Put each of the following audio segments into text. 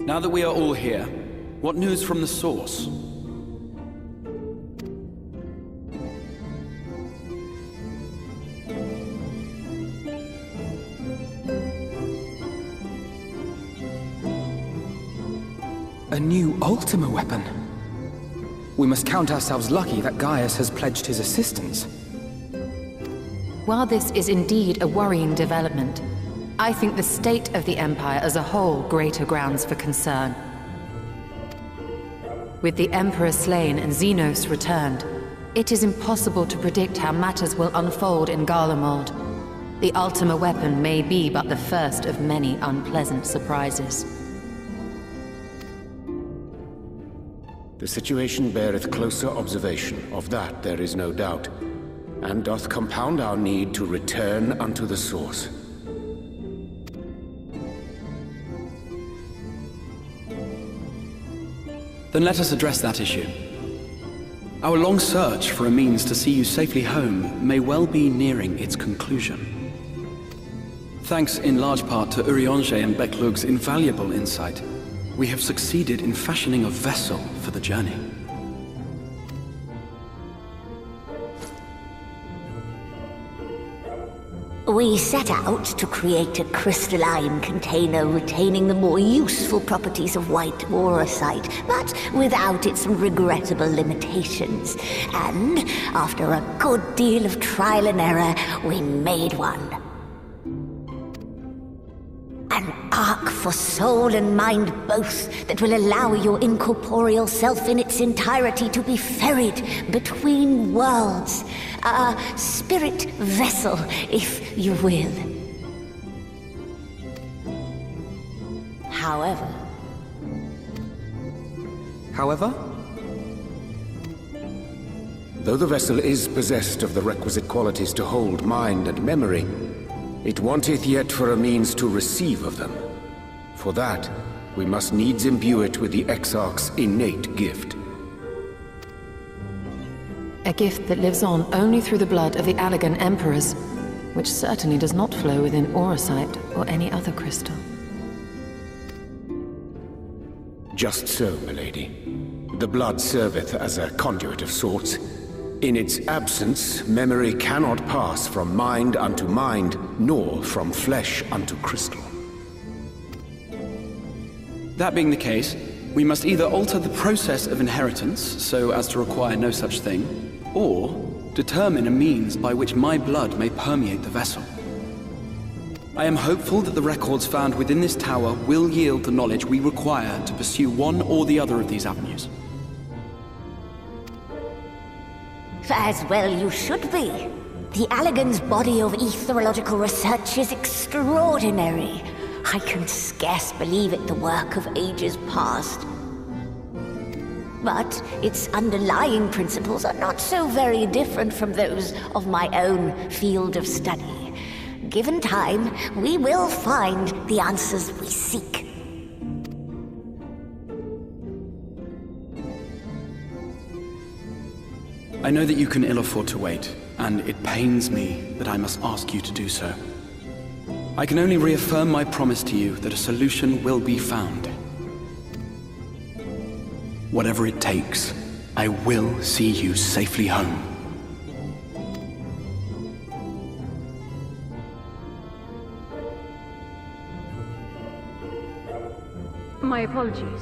Now that we are all here, what news from the source? A new Ultima weapon. We must count ourselves lucky that Gaius has pledged his assistance. While this is indeed a worrying development, I think the state of the Empire as a whole greater grounds for concern. With the Emperor slain and Xenos returned, it is impossible to predict how matters will unfold in Garlemald. The Ultima weapon may be but the first of many unpleasant surprises. The situation beareth closer observation, of that there is no doubt, and doth compound our need to return unto the source. Then let us address that issue. Our long search for a means to see you safely home may well be nearing its conclusion. Thanks in large part to Urianger and Beklug's invaluable insight, we have succeeded in fashioning a vessel for the journey. We set out to create a crystalline container retaining the more useful properties of white aurosite, but without its regrettable limitations. And after a good deal of trial and error, we made one. An ark for soul and mind both that will allow your incorporeal self in its entirety to be ferried between worlds. A spirit vessel, if you will. However? Though the vessel is possessed of the requisite qualities to hold mind and memory, it wanteth yet for a means to receive of them. For that, we must needs imbue it with the Exarch's innate gift. A gift that lives on only through the blood of the Allagan Emperors, which certainly does not flow within aurosite or any other crystal. Just so, milady. The blood serveth as a conduit of sorts. In its absence, memory cannot pass from mind unto mind, nor from flesh unto crystal. That being the case, we must either alter the process of inheritance so as to require no such thing, or determine a means by which my blood may permeate the vessel. I am hopeful that the records found within this tower will yield the knowledge we require to pursue one or the other of these avenues. As well you should be. The Allagan's body of etherological research is extraordinary. I can scarce believe it the work of ages past. But its underlying principles are not so very different from those of my own field of study. Given time, we will find the answers we seek. I know that you can ill afford to wait, and it pains me that I must ask you to do so. I can only reaffirm my promise to you that a solution will be found. Whatever it takes, I will see you safely home. My apologies.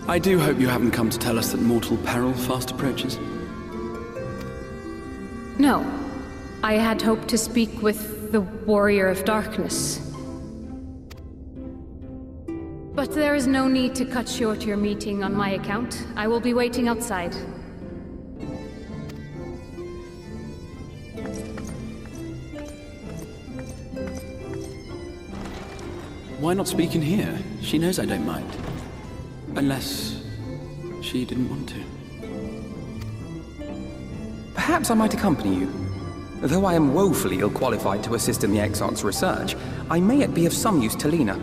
I do hope you haven't come to tell us that mortal peril fast approaches. No. I had hoped to speak with the Warrior of Darkness. But there is no need to cut short your meeting on my account. I will be waiting outside. Why not speak in here? She knows I don't mind. Unless she didn't want to. Perhaps I might accompany you. Though I am woefully ill-qualified to assist in the Exarch's research, I may yet be of some use to Lena.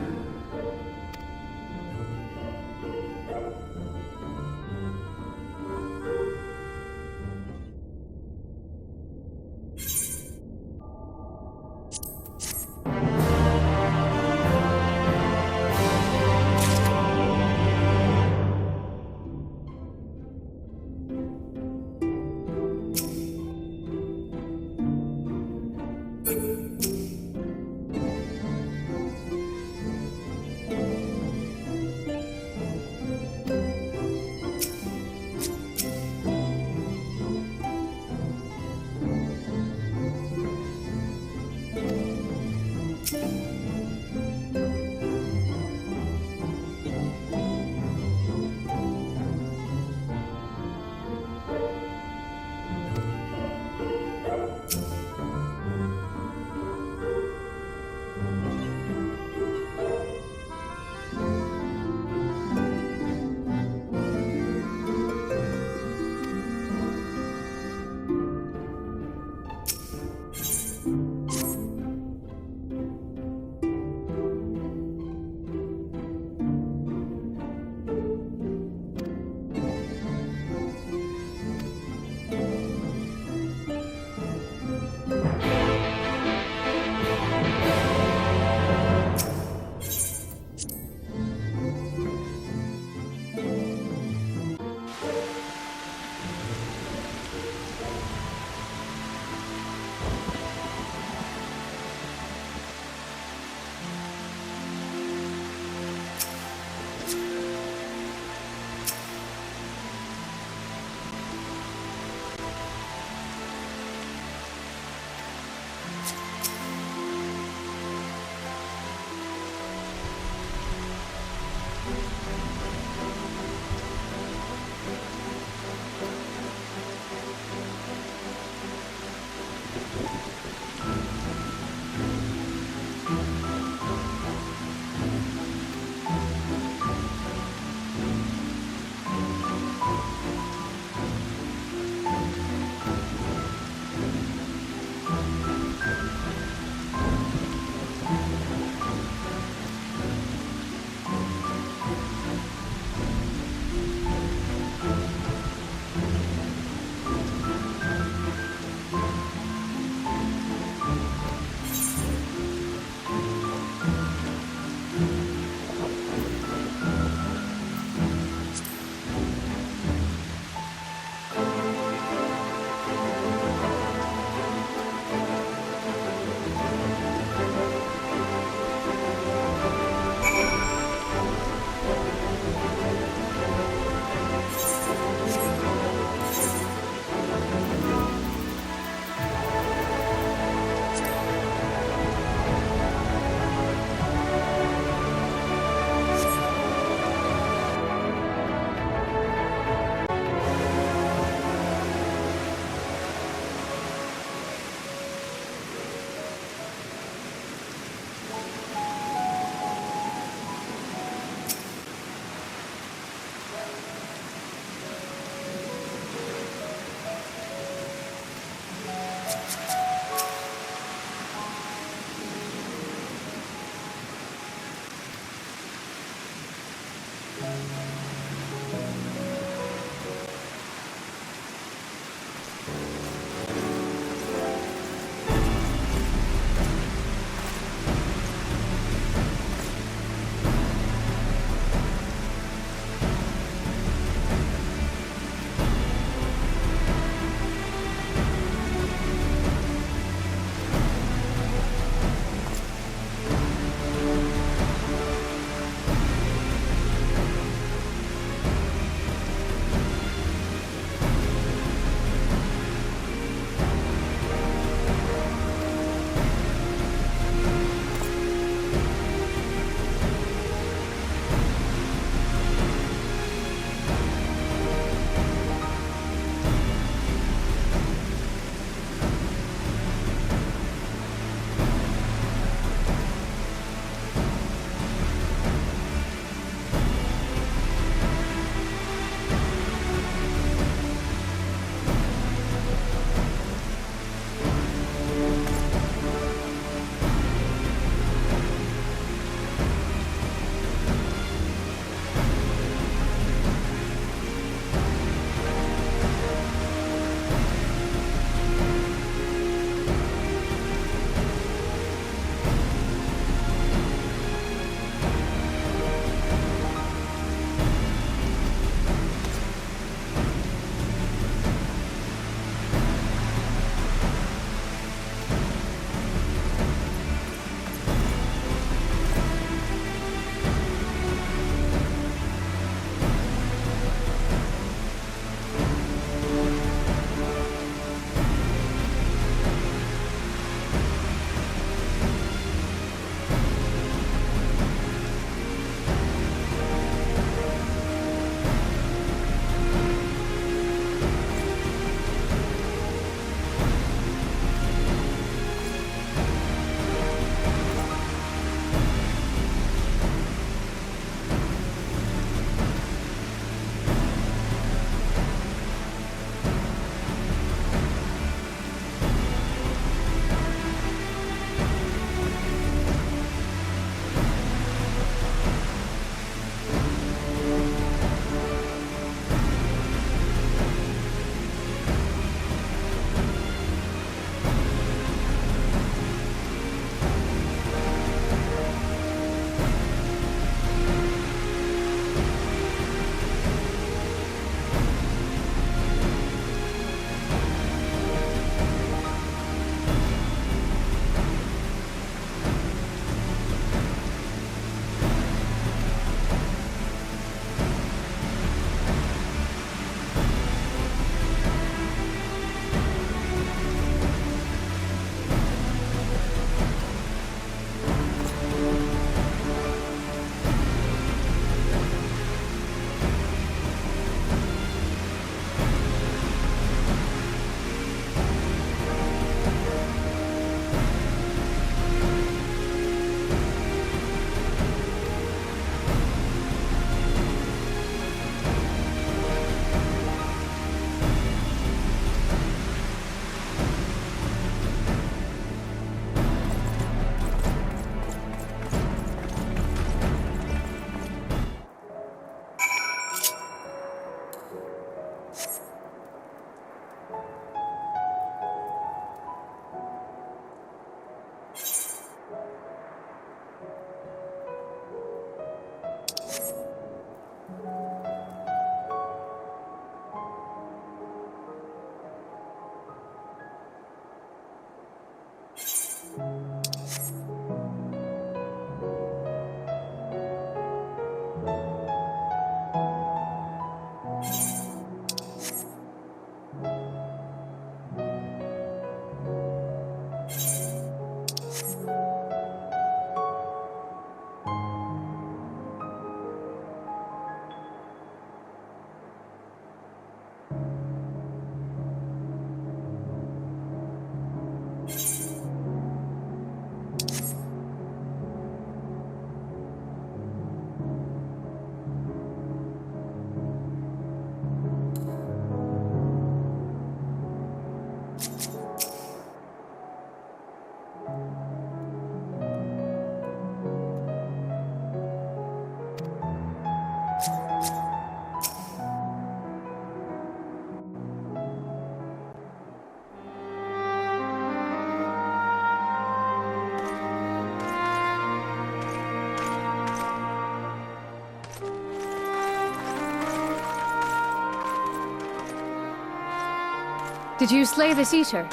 Did you slay this Eater?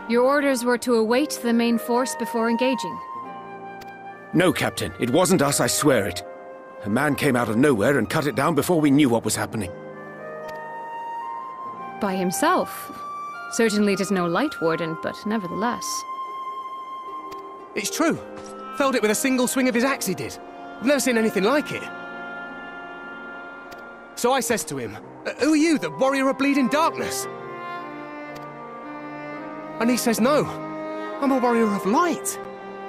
Your orders were to await the main force before engaging. No, Captain. It wasn't us, I swear it. A man came out of nowhere and cut it down before we knew what was happening. By himself? Certainly it is no light warden, but nevertheless. It's true. Felled it with a single swing of his axe, he did. I've never seen anything like it. So I says to him, "Who are you, the warrior of bleeding darkness?" And he says, "No, I'm a warrior of light."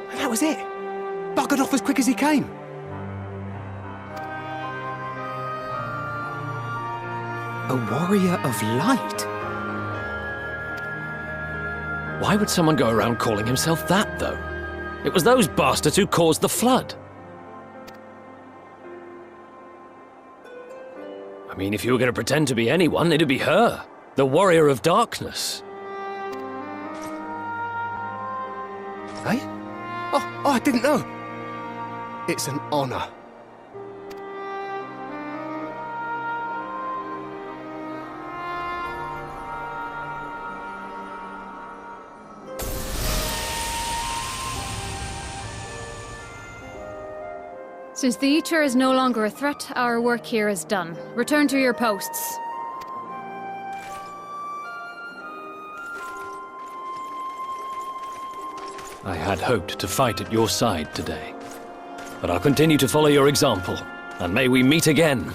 And that was it. Buggered off as quick as he came. A warrior of light? Why would someone go around calling himself that, though? It was those bastards who caused the flood. I mean, if you were going to pretend to be anyone, it'd be her. The warrior of darkness. Eh? Oh, I didn't know. It's an honor. Since the Eater is no longer a threat, our work here is done. Return to your posts. I had hoped to fight at your side today. But I'll continue to follow your example, and may we meet again.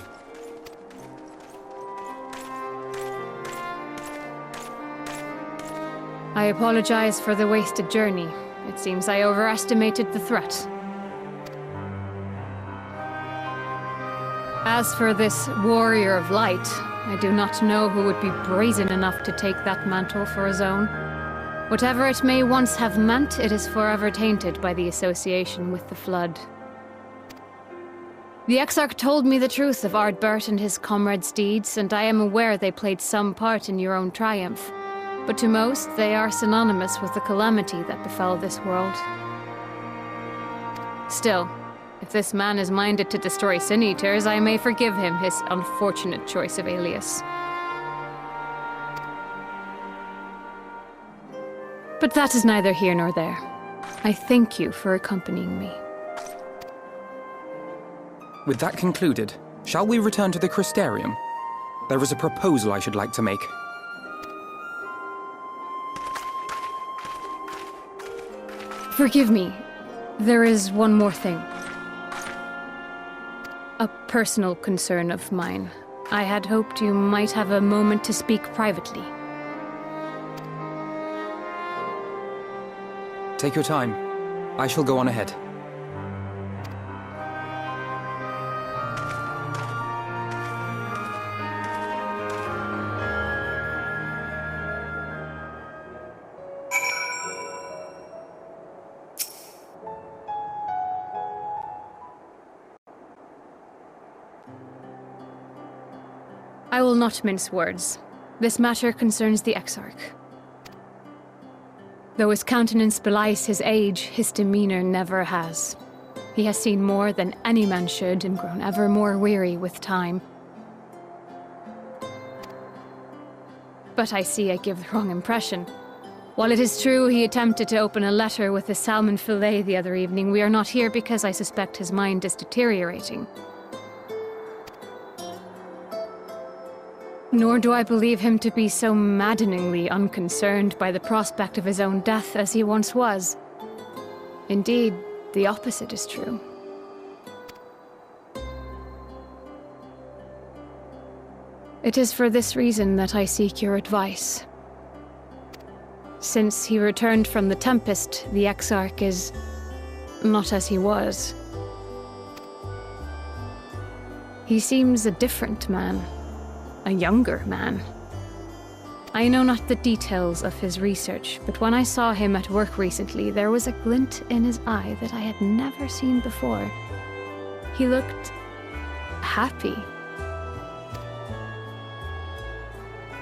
I apologize for the wasted journey. It seems I overestimated the threat. As for this warrior of light, I do not know who would be brazen enough to take that mantle for his own. Whatever it may once have meant, it is forever tainted by the association with the Flood. The Exarch told me the truth of Ardbert and his comrades' deeds, and I am aware they played some part in your own triumph. But to most, they are synonymous with the calamity that befell this world. Still, if this man is minded to destroy Sin Eaters, I may forgive him his unfortunate choice of alias. But that is neither here nor there. I thank you for accompanying me. With that concluded, shall we return to the Crystarium? There is a proposal I should like to make. Forgive me. There is one more thing. A personal concern of mine. I had hoped you might have a moment to speak privately. Take your time. I shall go on ahead. I will not mince words. This matter concerns the Exarch. Though his countenance belies his age, his demeanor never has. He has seen more than any man should and grown ever more weary with time. But I see I give the wrong impression. While it is true he attempted to open a letter with a salmon fillet the other evening, we are not here because I suspect his mind is deteriorating. Nor do I believe him to be so maddeningly unconcerned by the prospect of his own death as he once was. Indeed, the opposite is true. It is for this reason that I seek your advice. Since he returned from the Tempest, the Exarch is not as he was. He seems a different man. A younger man. I know not the details of his research, but when I saw him at work recently, there was a glint in his eye that I had never seen before. He looked happy.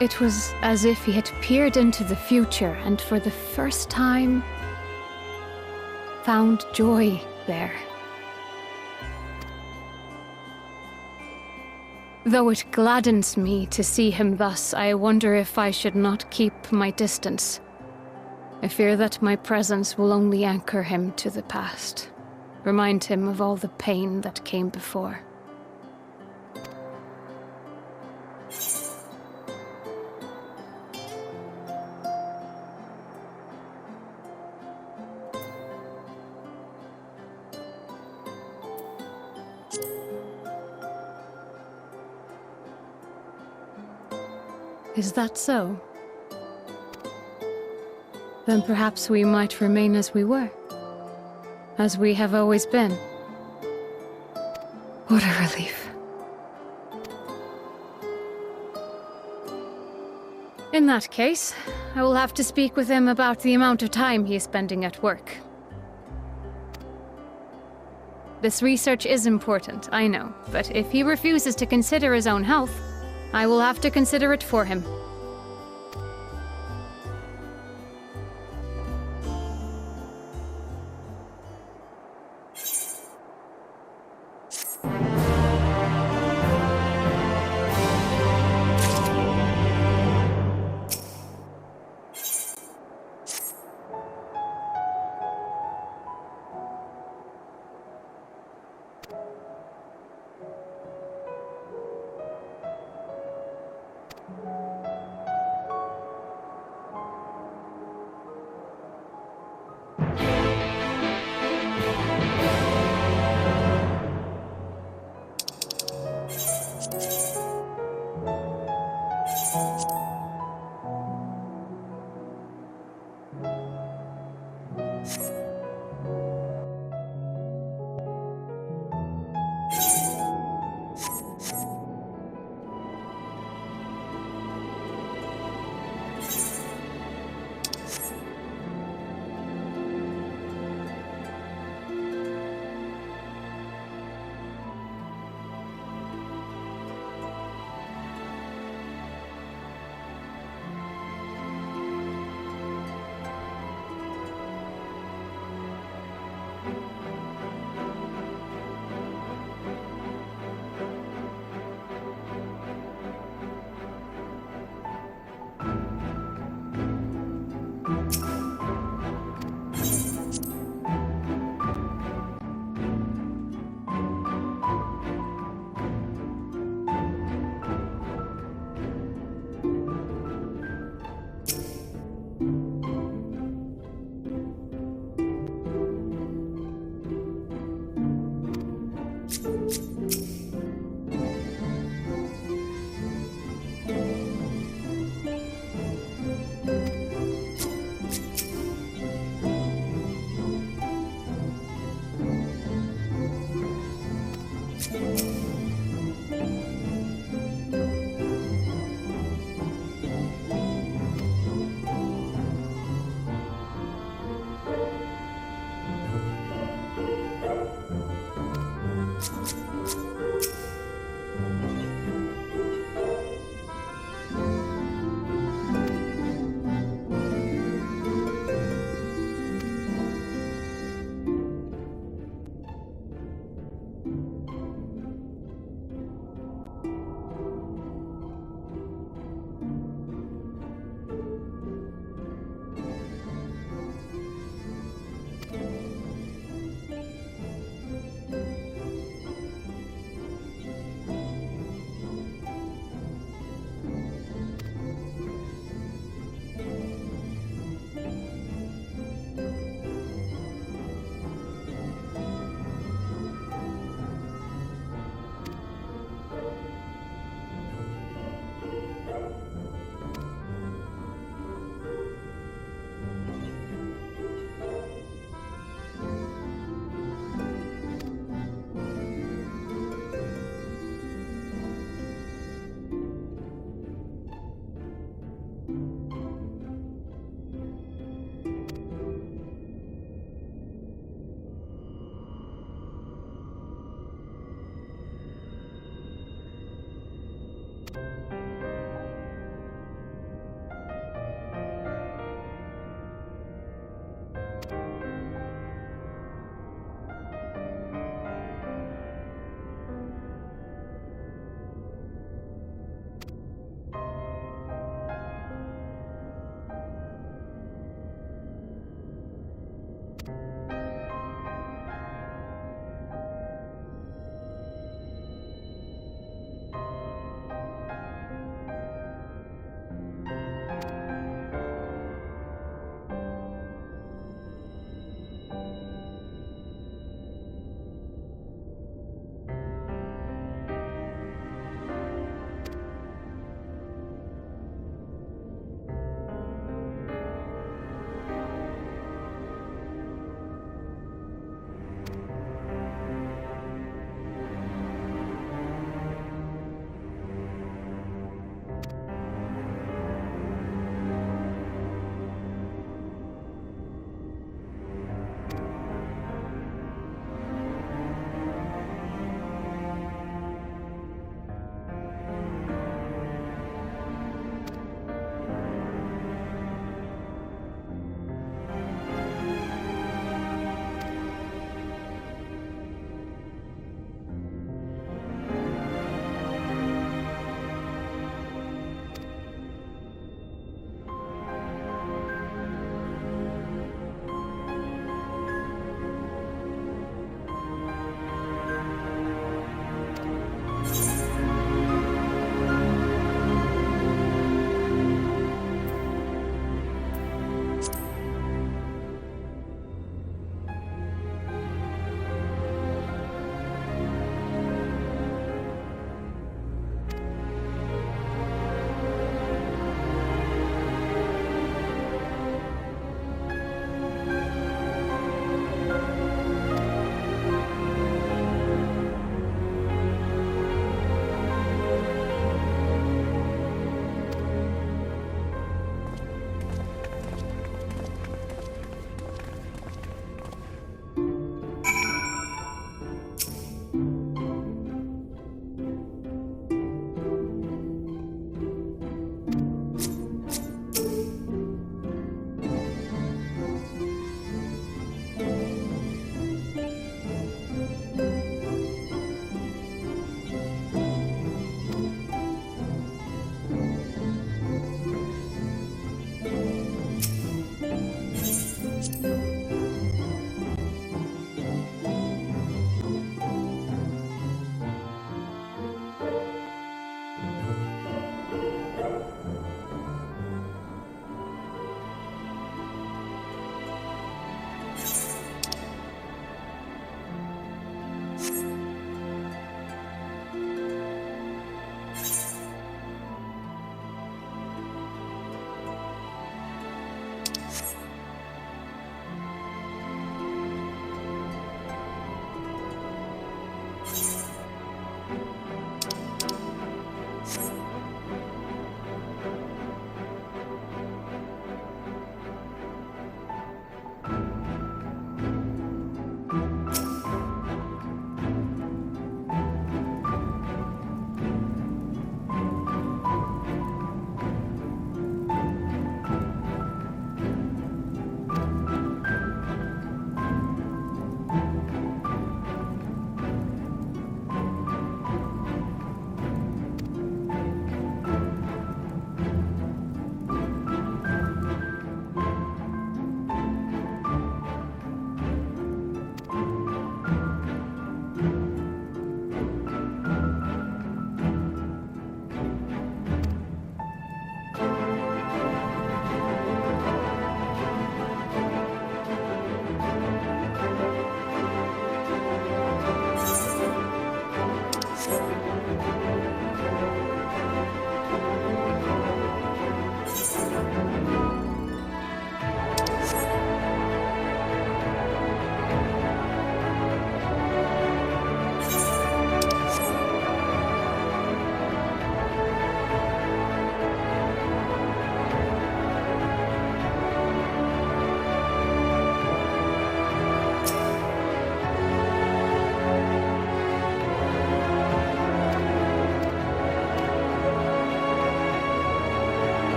It was as if he had peered into the future and for the first time found joy there. Though it gladdens me to see him thus, I wonder if I should not keep my distance. I fear that my presence will only anchor him to the past, remind him of all the pain that came before. Is that so? Then perhaps we might remain as we were. As we have always been. What a relief. In that case, I will have to speak with him about the amount of time he is spending at work. This research is important, I know, but if he refuses to consider his own health, I will have to consider it for him.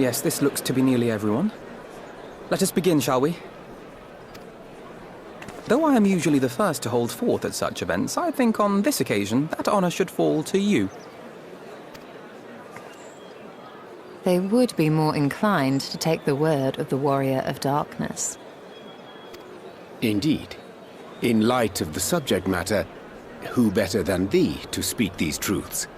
Yes, this looks to be nearly everyone. Let us begin, shall we? Though I am usually the first to hold forth at such events, I think on this occasion that honor should fall to you. They would be more inclined to take the word of the Warrior of Darkness. Indeed. In light of the subject matter, who better than thee to speak these truths?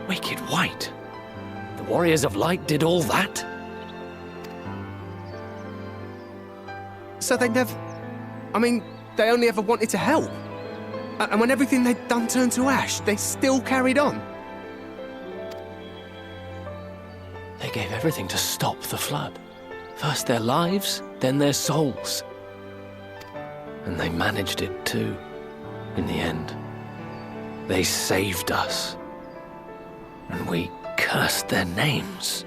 Wicked White? The Warriors of Light did all that? So they never... I mean, they only ever wanted to help. And when everything they'd done turned to ash, they still carried on. They gave everything to stop the flood. First their lives, then their souls. And they managed it too, in the end. They saved us. And we cursed their names.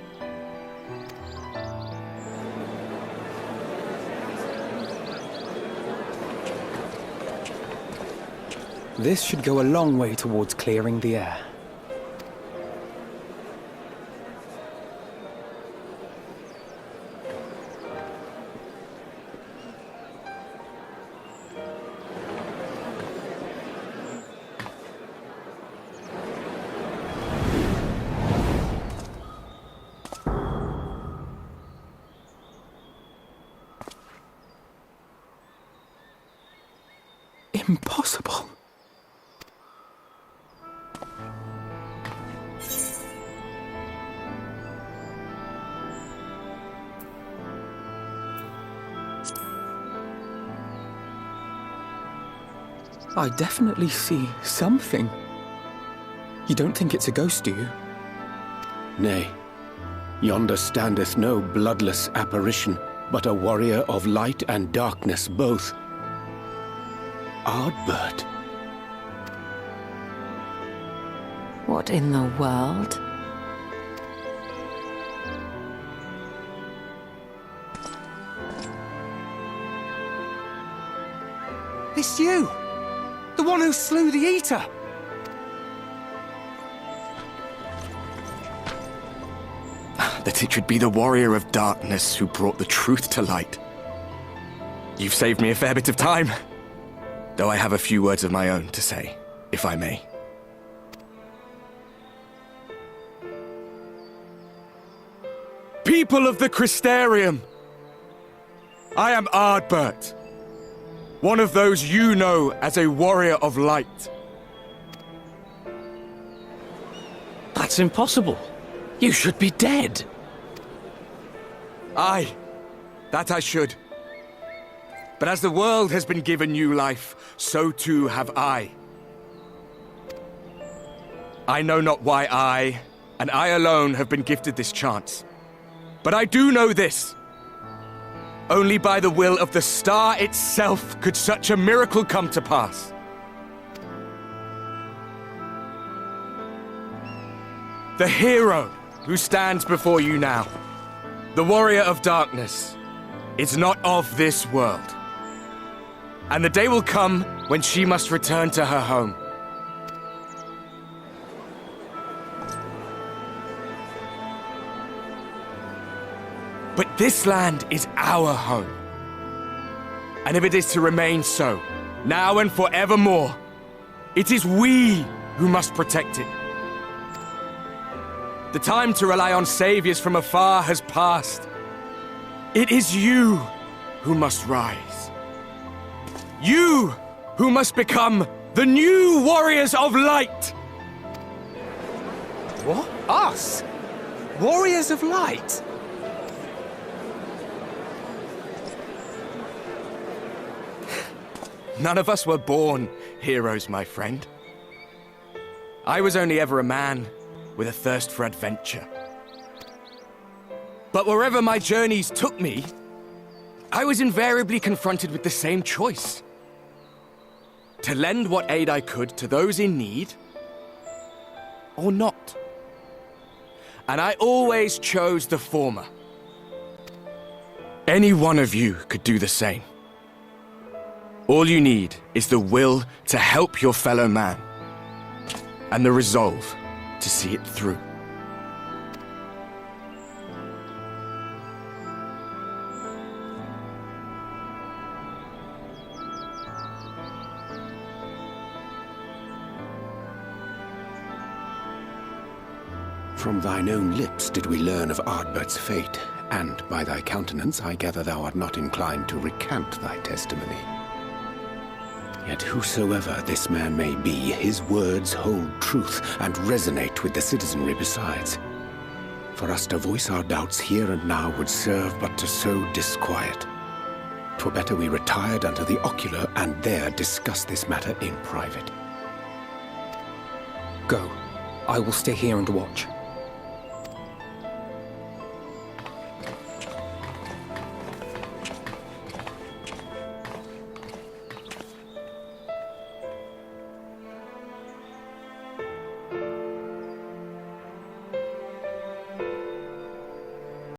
This should go a long way towards clearing the air. Impossible. I definitely see something. You don't think it's a ghost, do you? Nay. Yonder standeth no bloodless apparition, but a warrior of light and darkness both. Ardbert. What in the world? It's you! The one who slew the Eater! That it should be the Warrior of Darkness who brought the truth to light. You've saved me a fair bit of time. Though I have a few words of my own to say, if I may. People of the Crystarium! I am Ardbert, one of those you know as a warrior of light. That's impossible. You should be dead. Aye, that I should. But as the world has been given new life, so too have I. I know not why I, and I alone, have been gifted this chance. But I do know this. Only by the will of the star itself could such a miracle come to pass. The hero who stands before you now, the Warrior of Darkness, is not of this world. And the day will come when she must return to her home. But this land is our home. And if it is to remain so, now and forevermore, it is we who must protect it. The time to rely on saviors from afar has passed. It is you who must rise. You who must become the new warriors of light! What? Us? Warriors of light? None of us were born heroes, my friend. I was only ever a man with a thirst for adventure. But wherever my journeys took me, I was invariably confronted with the same choice. To lend what aid I could to those in need, or not. And I always chose the former. Any one of you could do the same. All you need is the will to help your fellow man, and the resolve to see it through. From thine own lips did we learn of Ardbert's fate, and by thy countenance I gather thou art not inclined to recant thy testimony. Yet whosoever this man may be, his words hold truth and resonate with the citizenry besides. For us to voice our doubts here and now would serve but to sow disquiet. 'Twere better we retired unto the ocular and there discuss this matter in private. Go. I will stay here and watch.